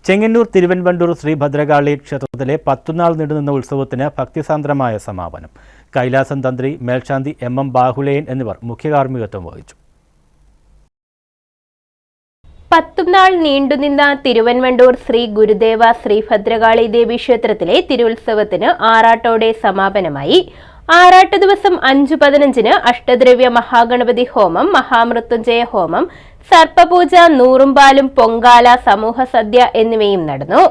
ചെങ്ങന്നൂർ തിരുവൻവണ്ടൂർ ശ്രീ ഭദ്രകാളി ക്ഷേത്രത്തിലെ 10 നാൾ നീണ്ടുനിന്ന ഉത്സവത്തിന് ഭക്തിസാന്ദ്രമായ സമാപനം. കൈലാസം തന്ത്രി മേൽശാന്തി എം ബാഹുലേയൻ എന്നിവർ മുഖ്യകാർമ്മികത്വം വഹിച്ചു. 10 നാൾ നീണ്ടുനിന്ന തിരുവൻവണ്ടൂർ ശ്രീ ഗുരുദേവ ശ്രീ ഭദ്രകാളി ദേവി ക്ഷേത്രത്തിലെ തിരുവുത്സവത്തിന് ആറാട്ടോടെ സമാപനമായി. ആറാട്ട് ദിവസം 5:15 അഷ്ടദ്രവ്യ മഹാഗണപതി ഹോമം, മഹാമൃത്യുഞ്ജയ ഹോമം, സർപ്പപൂജ, നൂറുംപാലും, പൊങ്കാല, സമൂഹ സദ്യ എന്നിവയും നടന്നു.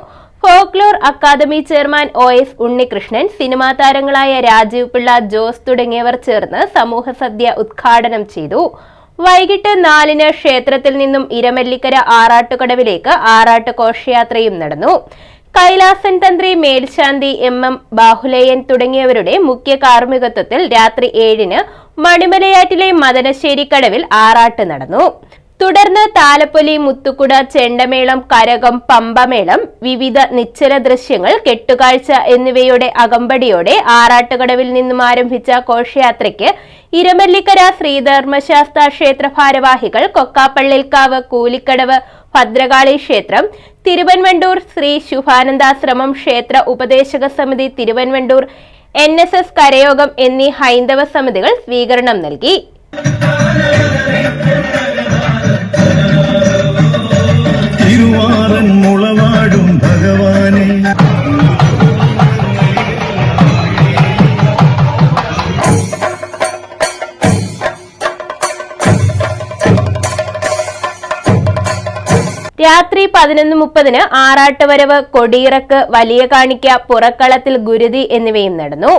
Folklore academy chairman OS Unnikrishnan, cinema താരങ്ങളായ രാജീവ് പിള്ള, ജോസ് തുടങ്ങിയവർ ചേർന്ന് സമൂഹ സദ്യ ഉദ്ഘാടനം ചെയ്തു. വൈകിട്ട് 4-ന് ക്ഷേത്രത്തിൽ നിന്നും ഇരമല്ലിക്കര ആറാട്ടുകടവിലേക്ക് ആറാട്ട് ഘോഷയാത്രയും നടന്നു. കൈലാസൻ തന്ത്രി മേൽശാന്തി എം ബാഹുലേയൻ തുടങ്ങിയവരുടെ മുഖ്യ കാർമ്മികത്വത്തിൽ രാത്രി 7-ന് മണിമലയാറ്റിലെ മദനശ്ശേരി കടവിൽ ആറാട്ട് നടന്നു. തുടർന്ന് താലപ്പൊലി, മുത്തുക്കുട, ചെണ്ടമേളം, കരകം, പമ്പമേളം, വിവിധ നിശ്ചല ദൃശ്യങ്ങൾ, കെട്ടുകാഴ്ച എന്നിവയുടെ അകമ്പടിയോടെ ആറാട്ടുകടവിൽ നിന്നും ആരംഭിച്ച ഘോഷയാത്രയ്ക്ക് ഇരമല്ലിക്കര ശ്രീധർമ്മശാസ്ത്ര ക്ഷേത്ര ഭാരവാഹികൾ, കൊക്കാപ്പള്ളിൽക്കാവ്, കൂലിക്കടവ് ഭദ്രകാളി ക്ഷേത്രം, തിരുവൻവണ്ടൂർ ശ്രീ ശുഭാനന്ദാശ്രമം ക്ഷേത്ര ഉപദേശക സമിതി, തിരുവൻവണ്ടൂർ NSS കരയോഗം എന്നീ ഹൈന്ദവ സമിതികൾ സ്വീകരണം നൽകി. രാത്രി 11:30-ന് ആറാട്ടുവരവ്, കൊടിയിറക്ക്, വലിയ കാണിക്ക, പുറക്കളത്തിൽ ഗുരുതി എന്നിവയും നടന്നു.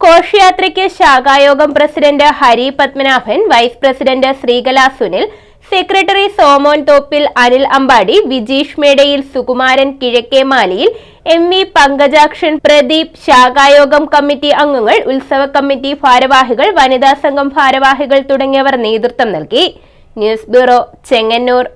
ഘോഷയാത്രയ്ക്ക് ശാഖായോഗം president Hari Padmanabhan, vice president Sreekala Sunil, secretary Somon Thoppil, Anil Ambadi, Vijeesh Medayil, Sukumaran Kizhakkemaliyil, MV Pankajakshan, Pradeep, ശാഖായോഗം കമ്മിറ്റി അംഗങ്ങൾ, ഉത്സവ കമ്മിറ്റി ഭാരവാഹികൾ, വനിതാ സംഘം ഭാരവാഹികൾ തുടങ്ങിയവർ നേതൃത്വം നൽകി. News bureau, Chengannur.